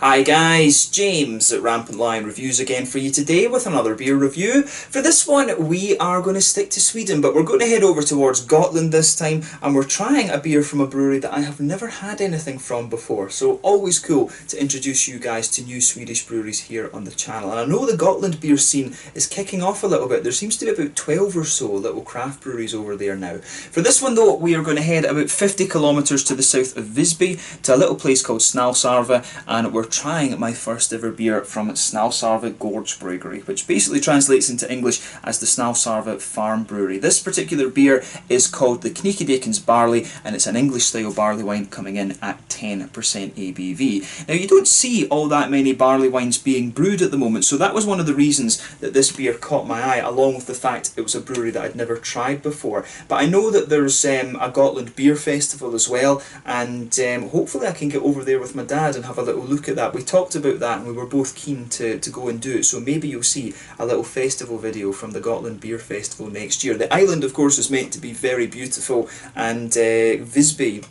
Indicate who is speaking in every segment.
Speaker 1: Hi guys, James at RampantLionReviews again for you today with another beer review. For this one we are going to stick to Sweden, but we're going to head over towards Gotland this time, and we're trying a beer from a brewery that I have never had anything from before. So always cool to introduce you guys to new Swedish breweries here on the channel. And I know the Gotland beer scene is kicking off a little bit. There seems to be about 12 or so little craft breweries over there now. For this one though, we are going to head about 50 kilometres to the south of Visby to a little place called Snausarve, and we're trying my first ever beer from Snausarve Gårdsbryggeri, which basically translates into English as the Snausarve Farm Brewery. This particular beer is called the Knickedickens Barley, and it's an English style barley wine coming in at 10% ABV. Now you don't see all that many barley wines being brewed at the moment, so that was one of the reasons that this beer caught my eye, along with the fact it was a brewery that I'd never tried before. But I know that there's a Gotland beer festival as well, and hopefully I can get over there with my dad and have a little look at that. We talked about that and we were both keen to go and do it, so maybe you'll see a little festival video from the Gotland Beer Festival next year. The island of course is meant to be very beautiful, and Visby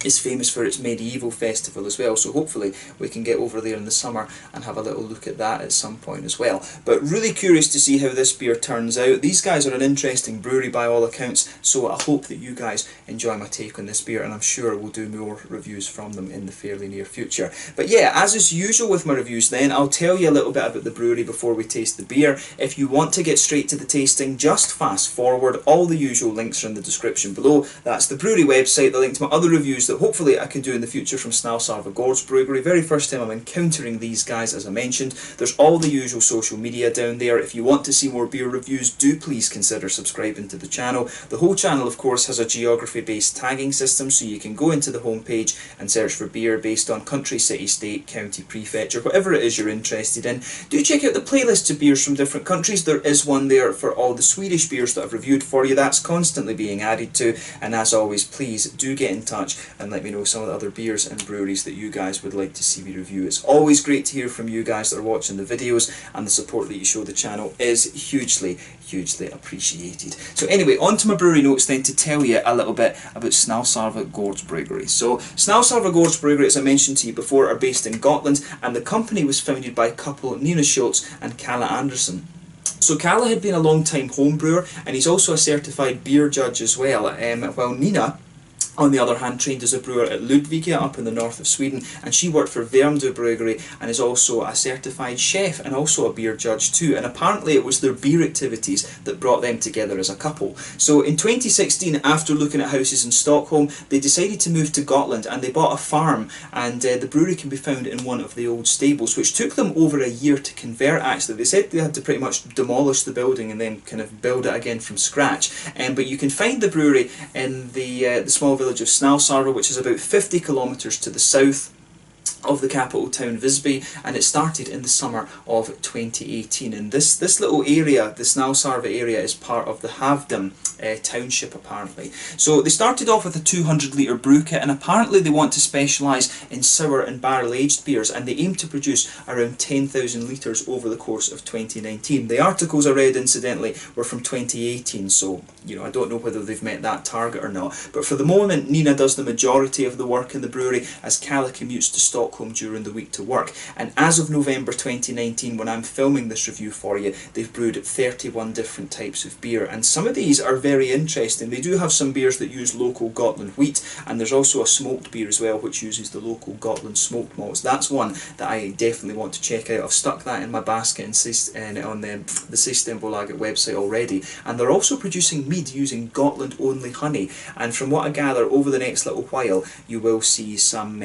Speaker 1: is famous for its medieval festival as well, so hopefully we can get over there in the summer and have a little look at that at some point as well. But really curious to see how this beer turns out. These guys are an interesting brewery by all accounts, so I hope that you guys enjoy my take on this beer, and I'm sure we'll do more reviews from them in the fairly near future. But yeah, as is usual with my reviews then, I'll tell you a little bit about the brewery before we taste the beer. If you want to get straight to the tasting, just fast forward. All the usual links are in the description below. That's the brewery website, the link to my other reviews that hopefully I can do in the future from Snausarve Gårdsbryggeri. Very first time I'm encountering these guys, as I mentioned. There's all the usual social media down there. If you want to see more beer reviews, do please consider subscribing to the channel. The whole channel of course has a geography based tagging system, so you can go into the homepage and search for beer based on country, city, state, county, prefecture, whatever it is you're interested in. Do check out the playlist of beers from different countries. There is one there for all the Swedish beers that I've reviewed for you. That's constantly being added to, and as always, please do get in touch and let me know some of the other beers and breweries that you guys would like to see me review. It's always great to hear from you guys that are watching the videos, and the support that you show the channel is hugely appreciated. So anyway, on to my brewery notes then, to tell you a little bit about Snausarve Gårdsbryggeri. So Snausarve Gårdsbryggeri, as I mentioned to you before, are based in Gotland, and the company was founded by a couple, Nina Schultz and Kalle Andersson. So Kalle had been a long time home brewer, and he's also a certified beer judge as well, while Nina, on the other hand, trained as a brewer at Ludvika up in the north of Sweden, and she worked for Värmdö Bryggeri and is also a certified chef and also a beer judge too. And apparently it was their beer activities that brought them together as a couple. So in 2016, after looking at houses in Stockholm, they decided to move to Gotland, and they bought a farm, and the brewery can be found in one of the old stables, which took them over a year to convert actually. They said they had to pretty much demolish the building and then kind of build it again from scratch. But you can find the brewery in the small village of Snausarve, which is about 50 kilometres to the south of the capital town Visby, and it started in the summer of 2018. And this little area, the Snausarve area, is part of the Havdhem township apparently. So they started off with a 200 litre brew kit, and apparently they want to specialise in sour and barrel aged beers, and they aim to produce around 10,000 litres over the course of 2019. The articles I read incidentally were from 2018, so you know, I don't know whether they've met that target or not. But for the moment, Nina does the majority of the work in the brewery, as Kalle commutes to Stockholm during the week to work. And as of November 2019, when I'm filming this review for you, they've brewed 31 different types of beer, and some of these are very interesting. They do have some beers that use local Gotland wheat, and there's also a smoked beer as well which uses the local Gotland smoked malts. That's one that I definitely want to check out. I've stuck that in my basket on the Systembolaget website already, and they're also producing mead using Gotland only honey, and from what I gather, over the next little while you will see some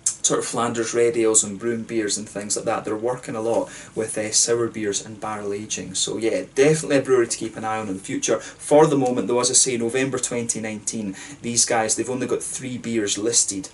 Speaker 1: sort of Flanders red ales and broom beers and things like that. They're working a lot with sour beers and barrel aging. So yeah, definitely a brewery to keep an eye on in the future. For the moment though, as I say, November 2019, these guys, they've only got 3 beers listed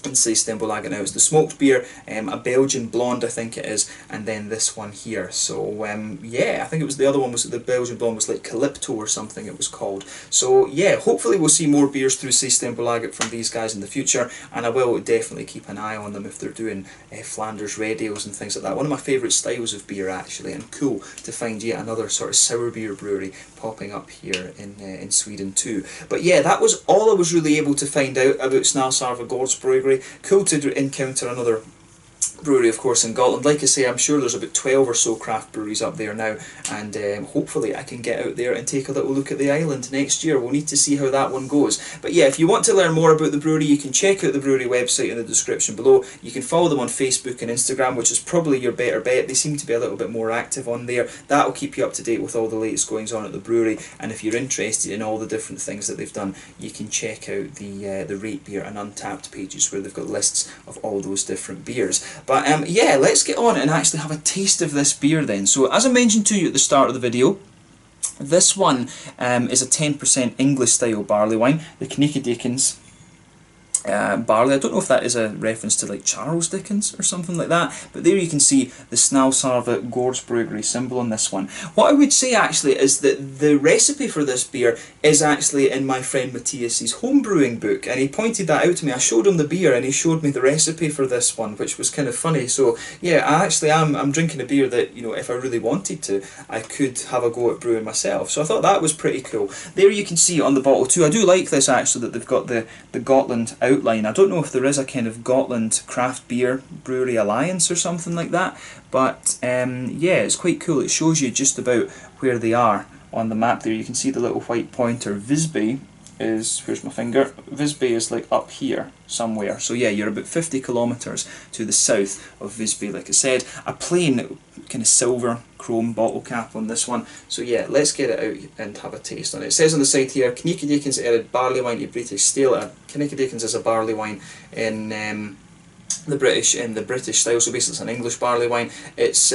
Speaker 1: in Systembolaget now. It's the smoked beer, a Belgian blonde I think it is, and then this one here. So yeah, I think it was the other one, was the Belgian blonde was like Calypto or something it was called. So yeah, hopefully we'll see more beers through Systembolaget from these guys in the future, and I will definitely keep an eye on them if they're doing Flanders red ales and things like that. One of my favourite styles of beer actually, and cool to find yet another sort of sour beer brewery popping up here in Sweden too. But yeah, that was all I was really able to find out about Snausarve Gårdsbryggeri. Cool to encounter another brewery, of course, in Gotland. Like I say, I'm sure there's about 12 or so craft breweries up there now, and hopefully I can get out there and take a little look at the island next year. We'll need to see how that one goes. But yeah, if you want to learn more about the brewery, you can check out the brewery website in the description below. You can follow them on Facebook and Instagram, which is probably your better bet. They seem to be a little bit more active on there. That'll keep you up to date with all the latest goings on at the brewery, and if you're interested in all the different things that they've done, you can check out the Rate Beer and Untappd pages, where they've got lists of all those different beers. But yeah, let's get on and actually have a taste of this beer then. So as I mentioned to you at the start of the video, this one is a 10% English style barley wine, the Knickedickens Barley. I don't know if that is a reference to like Charles Dickens or something like that, but there you can see the Snausarve Gårdsbryggeri symbol on this one. What I would say actually is that the recipe for this beer is actually in my friend Matthias's homebrewing book, and he pointed that out to me. I showed him the beer and he showed me the recipe for this one, which was kind of funny. So yeah, I'm drinking a beer that, you know, if I really wanted to, I could have a go at brewing myself. So I thought that was pretty cool. There you can see on the bottle too. I do like this actually, that they've got the Gotland outline. I don't know if there is a kind of Gotland craft beer brewery alliance or something like that, but yeah, it's quite cool. It shows you just about where they are on the map there. You can see the little white pointer. Visby is, where's my finger? Visby is like up here somewhere. So yeah, you're about 50 kilometres to the south of Visby, like I said. A plain kind of silver chrome bottle cap on this one. So yeah, let's get it out and have a taste on it. It says on the side here, Knickedickens Barleywine to British style. Knickedickens is a barley wine in the British style, so basically it's an English barley wine. It's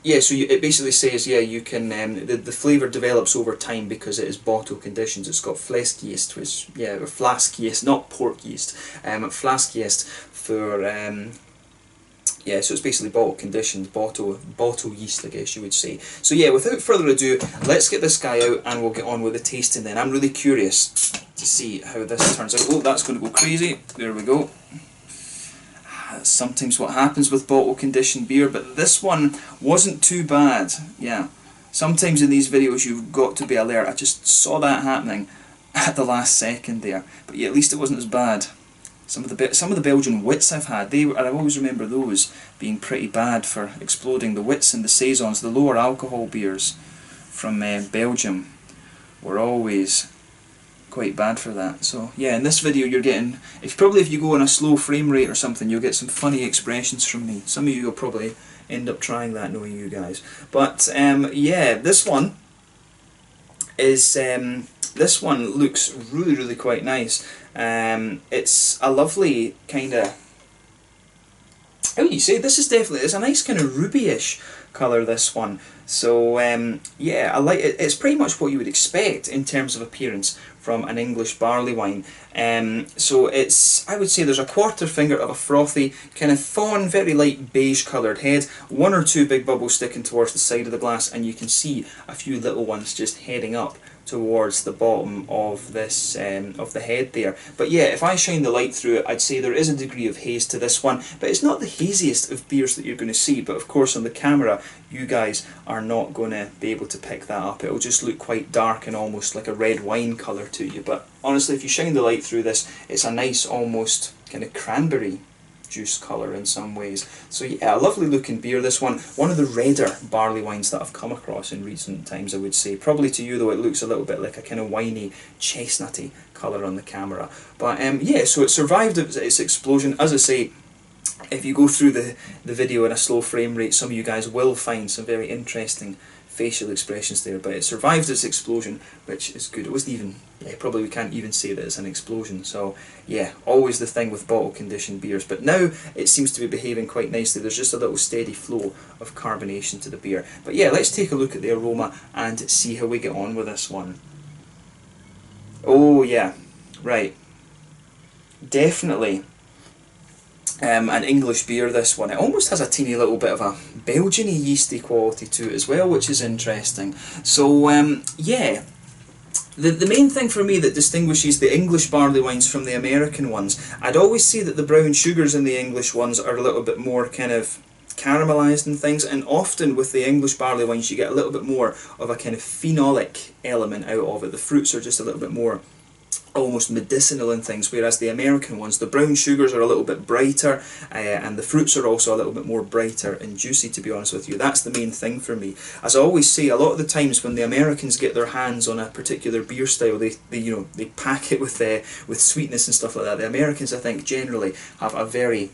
Speaker 1: yeah, so it basically says, yeah, you can, the flavour develops over time because it is bottle conditioned. It's got flask yeast, which, yeah, or flask yeast, not pork yeast, flask yeast for, yeah, so it's basically bottle conditioned, bottle yeast, I guess you would say. So yeah, without further ado, let's get this guy out and we'll get on with the tasting then. I'm really curious to see how this turns out. Oh, that's going to go crazy. There we go. That's sometimes what happens with bottle conditioned beer, but this one wasn't too bad. Yeah, sometimes in these videos you've got to be alert. I just saw that happening at the last second there, but yeah, at least it wasn't as bad. Some of the Belgian wits I've had, I always remember those being pretty bad for exploding. The wits and the saisons, the lower alcohol beers from Belgium, were always quite bad for that. So yeah, in this video you're getting, if you go on a slow frame rate or something, you'll get some funny expressions from me. Some of you will probably end up trying that, knowing you guys. But yeah, this one is this one looks really quite nice. It's a lovely kind of, how do you say, this is definitely, it's a nice kind of ruby-ish colour, this one. So yeah, I like it. It's pretty much what you would expect in terms of appearance from an English barley wine. So it's, I would say there's a quarter finger of a frothy, kind of fawn, very light beige coloured head, one or two big bubbles sticking towards the side of the glass, and you can see a few little ones just heading up towards the bottom of this of the head there. But yeah, if I shine the light through it, I'd say there is a degree of haze to this one, but it's not the haziest of beers that you're going to see. But of course on the camera you guys are not going to be able to pick that up. It'll just look quite dark and almost like a red wine colour to you. But honestly, if you shine the light through this, it's a nice almost kind of cranberry juice colour in some ways. So yeah, a lovely looking beer, this one. One of the redder barley wines that I've come across in recent times, I would say. Probably to you though, it looks a little bit like a kind of winey, chestnutty colour on the camera. But yeah, so it survived its explosion. As I say, if you go through the video in a slow frame rate, some of you guys will find some very interesting facial expressions there, but it survived its explosion, which is good. It wasn't even, yeah, probably we can't even say that it's an explosion. So yeah, always the thing with bottle conditioned beers, but now it seems to be behaving quite nicely. There's just a little steady flow of carbonation to the beer. But yeah, let's take a look at the aroma and see how we get on with this one. Oh yeah, right, definitely an English beer, this one. It almost has a teeny little bit of a Belgian-y yeasty quality to it as well, which is interesting. So yeah, the main thing for me that distinguishes the English barley wines from the American ones, I'd always say that the brown sugars in the English ones are a little bit more kind of caramelised and things, and often with the English barley wines you get a little bit more of a kind of phenolic element out of it. The fruits are just a little bit more almost medicinal in things, whereas the American ones, the brown sugars are a little bit brighter, and the fruits are also a little bit more brighter and juicy, to be honest with you. That's the main thing for me. As I always say, a lot of the times when the Americans get their hands on a particular beer style, they pack it with sweetness and stuff like that. The Americans, I think, generally have a very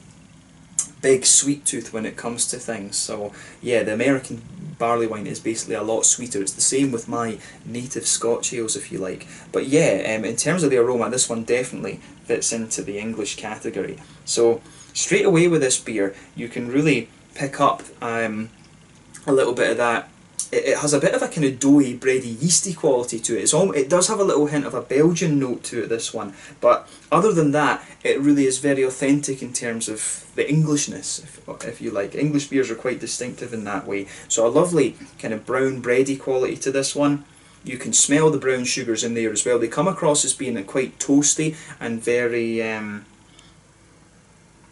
Speaker 1: big sweet tooth when it comes to things. So yeah, the American barley wine is basically a lot sweeter. It's the same with my native Scotch ales, if you like. But yeah, in terms of the aroma, this one definitely fits into the English category. So straight away with this beer, you can really pick up a little bit of that. It has a bit of a kind of doughy, bready, yeasty quality to it. It does have a little hint of a Belgian note to it, this one. But other than that, it really is very authentic in terms of the Englishness, if you like. English beers are quite distinctive in that way. So a lovely kind of brown, bready quality to this one. You can smell the brown sugars in there as well. They come across as being quite toasty and very... yeah,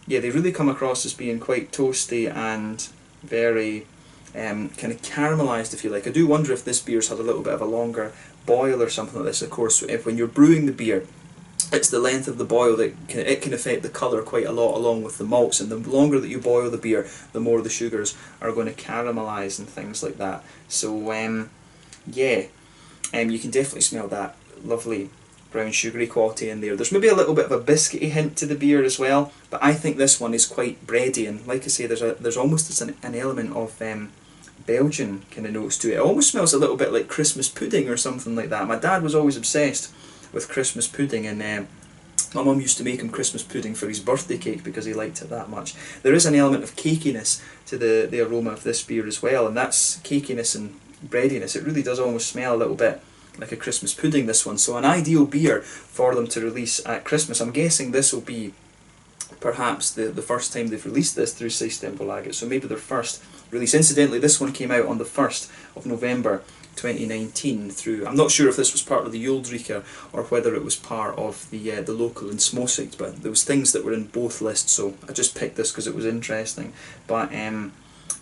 Speaker 1: they really come across as being quite toasty and very... kind of caramelised, if you like. I do wonder if this beer's had a little bit of a longer boil or something like this. Of course, when you're brewing the beer, it's the length of the boil that it can affect the colour quite a lot, along with the malts, and the longer that you boil the beer, the more the sugars are going to caramelise and things like that. So yeah, you can definitely smell that lovely brown sugary quality in there. There's maybe a little bit of a biscuity hint to the beer as well, but I think this one is quite bready, and like I say, there's almost an element of Belgian kind of notes to it. It almost smells a little bit like Christmas pudding or something like that. My dad was always obsessed with Christmas pudding, and my mum used to make him Christmas pudding for his birthday cake because he liked it that much. There is an element of cakiness to the aroma of this beer as well, and that's cakiness and breadiness. It really does almost smell a little bit like a Christmas pudding, this one. So an ideal beer for them to release at Christmas. I'm guessing this will be perhaps the first time they've released this through Systembolaget, so maybe their first release. Incidentally, this one came out on the 1st of November 2019 through, I'm not sure if this was part of the Juldrika or whether it was part of the local in Småsikt, but there was things that were in both lists, so I just picked this because it was interesting. But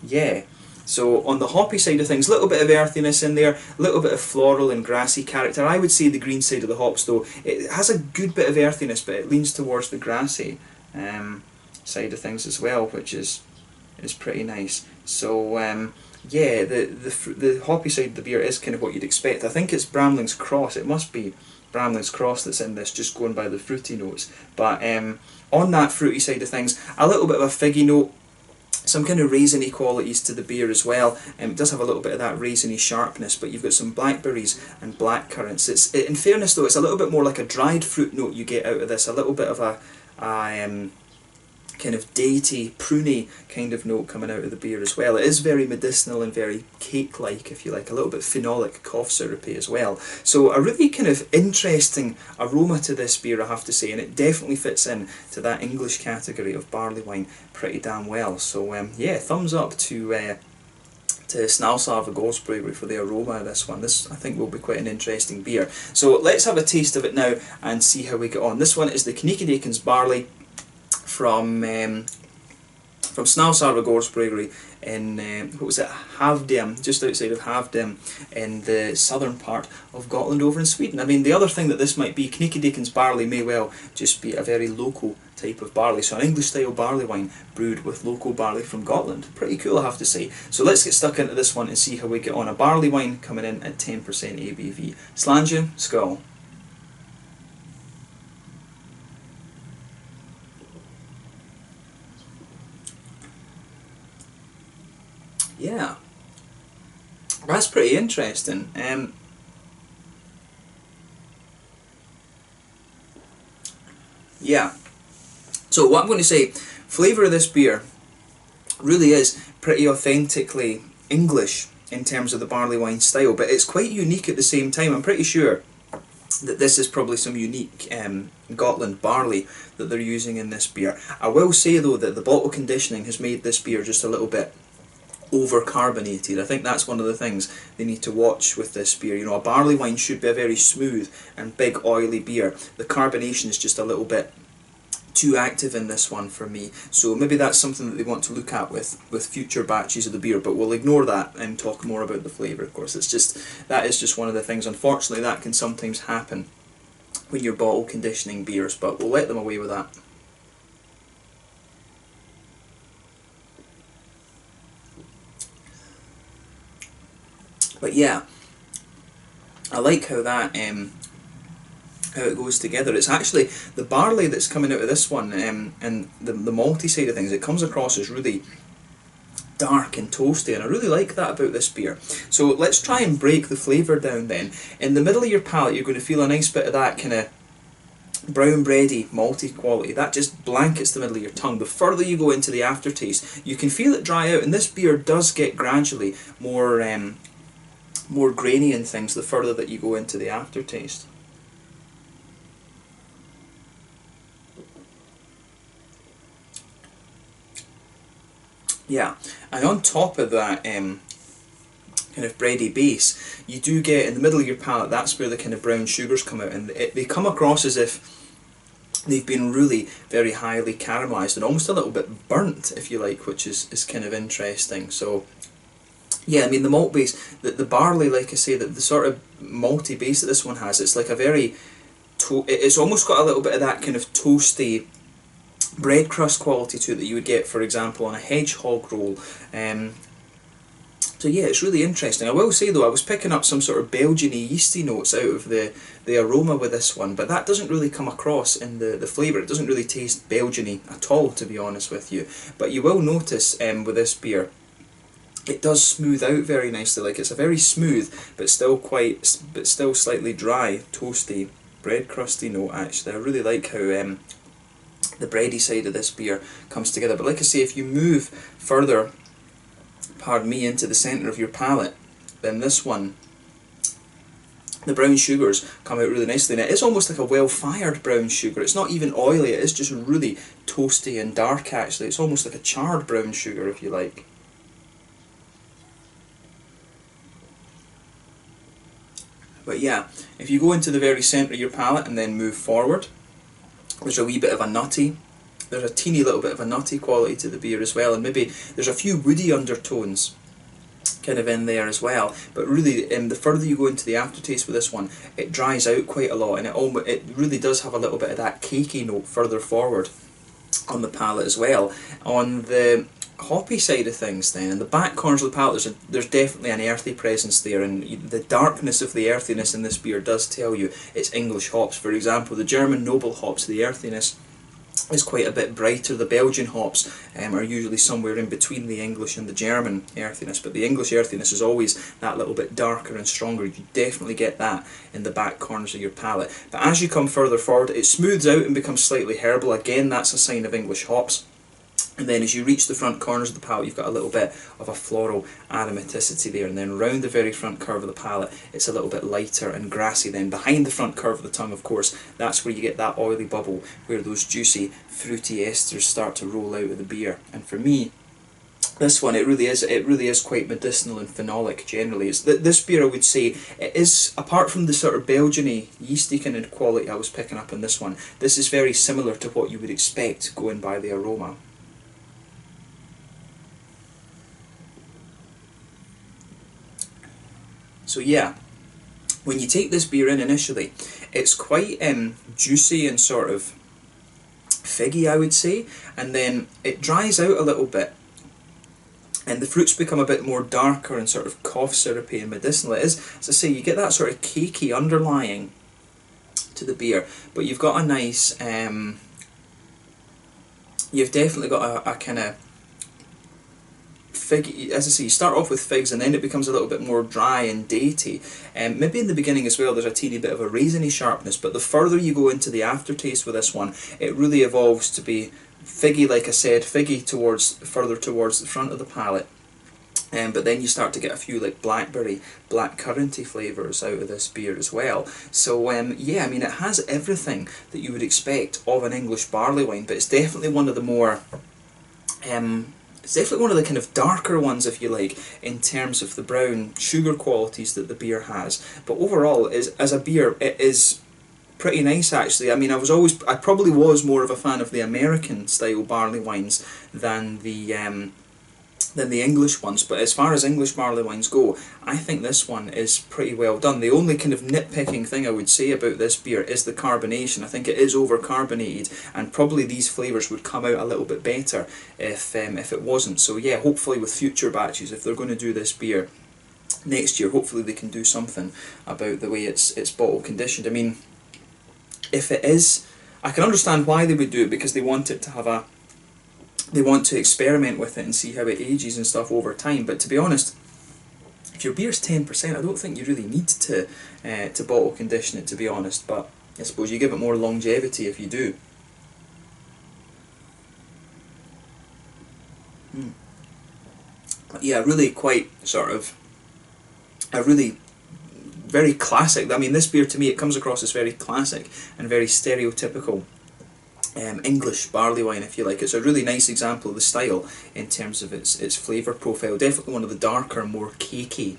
Speaker 1: yeah, so on the hoppy side of things, a little bit of earthiness in there, a little bit of floral and grassy character. I would say the green side of the hops, though, it has a good bit of earthiness, but it leans towards the grassy side of things as well, which is pretty nice. So yeah, the hoppy side of the beer is kind of what you'd expect. I think it's Bramling's Cross. It must be Bramling's Cross that's in this, just going by the fruity notes. But on that fruity side of things, a little bit of a figgy note, some kind of raisiny qualities to the beer as well. It does have a little bit of that raisiny sharpness, but you've got some blackberries and blackcurrants. In fairness though, it's a little bit more like a dried fruit note you get out of this, a little bit of a kind of datey, pruny kind of note coming out of the beer as well. It is very medicinal and very cake-like, if you like, a little bit phenolic, cough syrupy as well. So a really kind of interesting aroma to this beer, I have to say, and it definitely fits in to that English category of barley wine pretty damn well. So yeah, thumbs up to Snausarve Gårdsbryggeri for the aroma of this one. This, I think, will be quite an interesting beer. So let's have a taste of it now and see how we get on. This one is the Knickedickens Barley from Snausarve Gårdsbryggeri in, what was it, Havdhem, just outside of Havdhem in the southern part of Gotland over in Sweden. I mean, the other thing that this might be, Knickedickens Barley may well just be a very local type of barley, so an English style barley wine brewed with local barley from Gotland. Pretty cool, I have to say. So let's get stuck into this one and see how we get on. A barley wine coming in at 10% ABV. Slange, skål. Yeah, that's pretty interesting. Yeah, so what I'm going to say, flavour of this beer really is pretty authentically English in terms of the barley wine style, but it's quite unique at the same time. I'm pretty sure that this is probably some unique Gotland barley that they're using in this beer. I will say though that the bottle conditioning has made this beer just a little bit over-carbonated. I think that's one of the things they need to watch with this beer. You know, a barley wine should be a very smooth and big oily beer. The carbonation is just a little bit too active in this one for me, so maybe that's something that they want to look at with future batches of the beer, but we'll ignore that and talk more about the flavour. Of course, that is just one of the things, unfortunately, that can sometimes happen when you're bottle conditioning beers, but we'll let them away with that. But yeah, I like how that how it goes together. It's actually the barley that's coming out of this one, and the malty side of things, it comes across as really dark and toasty, and I really like that about this beer. So let's try and break the flavour down then. In the middle of your palate you're going to feel a nice bit of that kind of brown bready malty quality. That just blankets the middle of your tongue. The further you go into the aftertaste, you can feel it dry out, and this beer does get gradually more more grainy and things the further that you go into the aftertaste. Yeah, and on top of that kind of bready base, you do get in the middle of your palate, that's where the kind of brown sugars come out, and they come across as if they've been really very highly caramelised and almost a little bit burnt, if you like, which is kind of interesting. So yeah, I mean the malt base, the barley, like I say, the sort of malty base that this one has, it's like a very, it's almost got a little bit of that kind of toasty bread crust quality to it that you would get, for example, on a hedgehog roll. So yeah, it's really interesting. I will say though, I was picking up some sort of Belgian-y yeasty notes out of the aroma with this one, but that doesn't really come across in the flavour. It doesn't really taste Belgian-y at all, to be honest with you. But you will notice with this beer, it does smooth out very nicely. Like, it's a very smooth, but still slightly dry, toasty, bread crusty note. Actually, I really like how the bready side of this beer comes together. But like I say, if you move further, pardon me, into the centre of your palate, then this one, the brown sugars come out really nicely, and it is almost like a well-fired brown sugar. It's not even oily, it is just really toasty and dark actually. It's almost like a charred brown sugar, if you like. But yeah, if you go into the very centre of your palate and then move forward, there's a wee bit of a nutty, there's a teeny little bit of a nutty quality to the beer as well, and maybe there's a few woody undertones kind of in there as well. But really, the further you go into the aftertaste with this one, it dries out quite a lot, and it really does have a little bit of that cakey note further forward on the palate as well. On the hoppy side of things then, in the back corners of the palate, there's definitely an earthy presence there, and the darkness of the earthiness in this beer does tell you it's English hops. For example, the German noble hops, the earthiness is quite a bit brighter. The Belgian hops are usually somewhere in between the English and the German earthiness, but the English earthiness is always that little bit darker and stronger. You definitely get that in the back corners of your palate. But as you come further forward, it smooths out and becomes slightly herbal. Again, that's a sign of English hops. And then as you reach the front corners of the palate, you've got a little bit of a floral aromaticity there, and then round the very front curve of the palate, it's a little bit lighter and grassy. Then behind the front curve of the tongue, of course, that's where you get that oily bubble, where those juicy, fruity esters start to roll out of the beer. And for me, this one, it really is quite medicinal and phenolic generally. It's this beer, I would say, it is, apart from the sort of Belgian-y, yeasty kind of quality I was picking up in this one, this is very similar to what you would expect going by the aroma. So yeah, when you take this beer in initially, it's quite juicy and sort of figgy, I would say, and then it dries out a little bit, and the fruits become a bit more darker and sort of cough syrupy and medicinal. It is, as I say, you get that sort of cakey underlying to the beer, but you've got a nice, you've definitely got a kind of fig, as I say, you start off with figs and then it becomes a little bit more dry and datey. Maybe in the beginning as well there's a teeny bit of a raisiny sharpness, but the further you go into the aftertaste with this one, it really evolves to be figgy, like I said, figgy further towards the front of the palate. But then you start to get a few like blackberry, blackcurranty flavours out of this beer as well. So yeah, I mean, it has everything that you would expect of an English barley wine, but it's definitely one of the more it's definitely one of the kind of darker ones, if you like, in terms of the brown sugar qualities that the beer has. But overall, as a beer, it is pretty nice actually. I mean, I probably was more of a fan of the American style barley wines than the than the English ones, but as far as English barley wines go, I think this one is pretty well done. The only kind of nitpicking thing I would say about this beer is the carbonation. I think it is over carbonated, and probably these flavours would come out a little bit better if it wasn't. So yeah, hopefully with future batches, if they're going to do this beer next year, hopefully they can do something about the way it's bottle conditioned. I mean, if it is, I can understand why they would do it, because they want it to have they want to experiment with it and see how it ages and stuff over time. But to be honest, if your beer's 10%, I don't think you really need to bottle condition it, to be honest. But I suppose you give it more longevity if you do. Yeah, really quite sort of a really very classic. I mean, this beer to me, it comes across as very classic and very stereotypical English barley wine, if you like. It's a really nice example of the style in terms of its flavour profile. Definitely one of the darker, more cakey,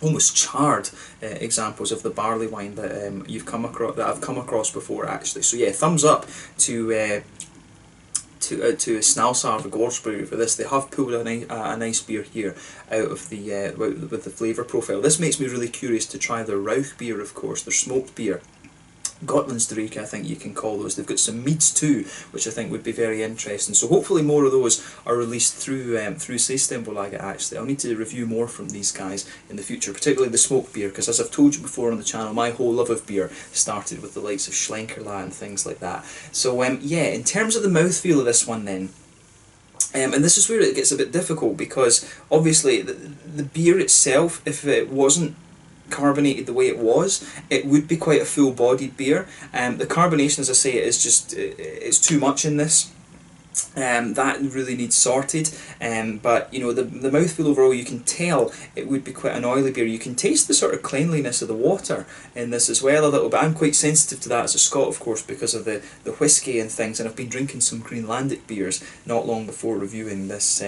Speaker 1: almost charred examples of the barley wine that you've come across, that I've come across before, actually. So yeah, thumbs up to Snausarve Gårdsbryggeri for this. They have pulled a nice beer here out of the with the flavour profile. This makes me really curious to try their Rauch beer, of course, their smoked beer. Gotland, I think you can call those. They've got some meads too, which I think would be very interesting. So hopefully more of those are released through Systembolaget. Actually, I'll need to review more from these guys in the future, particularly the smoked beer, because as I've told you before on the channel, my whole love of beer started with the likes of Schlenkerla and things like that. So yeah, in terms of the mouthfeel of this one then, and this is where it gets a bit difficult, because obviously the beer itself, if it wasn't carbonated the way it was, it would be quite a full-bodied beer. The carbonation, as I say, is just it's too much in this. That really needs sorted. But you know, the mouthfeel overall, you can tell it would be quite an oily beer. You can taste the sort of cleanliness of the water in this as well a little bit. I'm quite sensitive to that as a Scot, of course, because of the whiskey and things, and I've been drinking some Greenlandic beers not long before reviewing this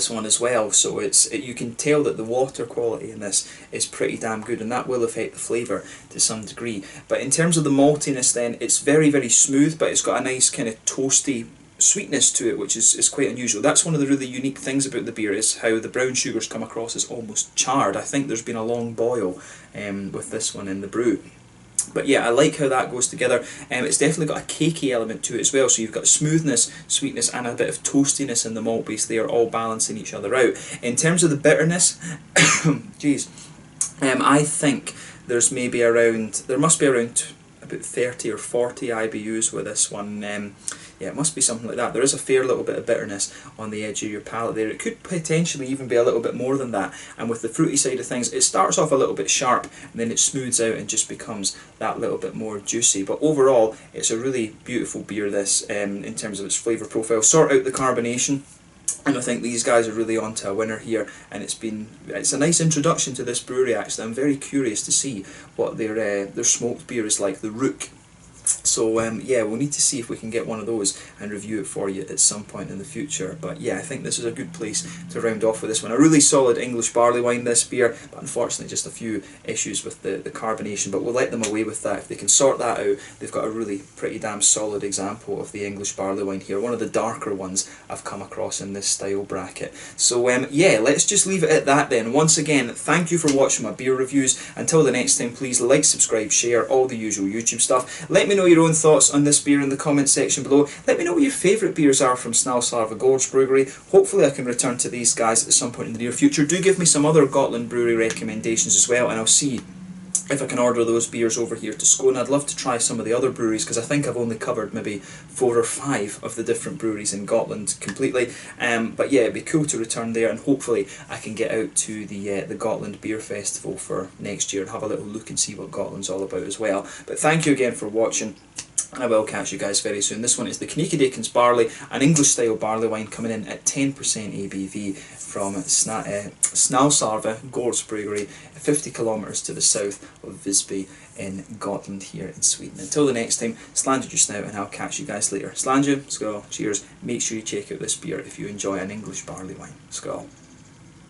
Speaker 1: one as well, so you can tell that the water quality in this is pretty damn good, and that will affect the flavour to some degree. But in terms of the maltiness then, it's very, very smooth, but it's got a nice kind of toasty sweetness to it, which is quite unusual. That's one of the really unique things about the beer, is how the brown sugars come across as almost charred. I think there's been a long boil with this one in the brew. But yeah, I like how that goes together. It's definitely got a cakey element to it as well, so you've got smoothness, sweetness and a bit of toastiness in the malt base. They are all balancing each other out. In terms of the bitterness, geez, I think there's maybe there must be around about 30 or 40 IBUs with this one. Yeah, it must be something like that. There is a fair little bit of bitterness on the edge of your palate there. It could potentially even be a little bit more than that. And with the fruity side of things, it starts off a little bit sharp and then it smooths out and just becomes that little bit more juicy. But overall, it's a really beautiful beer, this, in terms of its flavour profile. Sort out the carbonation, and I think these guys are really onto a winner here, and it's a nice introduction to this brewery actually. I'm very curious to see what their smoked beer is like, the Rook. So yeah, we'll need to see if we can get one of those and review it for you at some point in the future. But yeah, I think this is a good place to round off with this one. A really solid English barley wine, this beer, but unfortunately just a few issues with the carbonation, but we'll let them away with that. If they can sort that out, they've got a really pretty damn solid example of the English barley wine here, one of the darker ones I've come across in this style bracket. So yeah, let's just leave it at that then. Once again, thank you for watching my beer reviews. Until the next time, please like, subscribe, share, all the usual YouTube stuff. Let me know your own thoughts on this beer in the comment section below. Let me know what your favourite beers are from Snausarve Gårdsbryggeri. Hopefully I can return to these guys at some point in the near future. Do give me some other Gotland brewery recommendations as well, and I'll see if I can order those beers over here to Scone. I'd love to try some of the other breweries, because I think I've only covered maybe 4 or 5 of the different breweries in Gotland completely. But yeah, it'd be cool to return there, and hopefully I can get out to the Gotland Beer Festival for next year and have a little look and see what Gotland's all about as well. But thank you again for watching, and I will catch you guys very soon. This one is the Knickedickens Barley, an English style barley wine coming in at 10% ABV from Snausarve Gårdsbryggeri, 50 kilometres to the south of Visby in Gotland here in Sweden. Until the next time, slange just now, and I'll catch you guys later. Slange, skål, cheers. Make sure you check out this beer if you enjoy an English barley wine. Skål.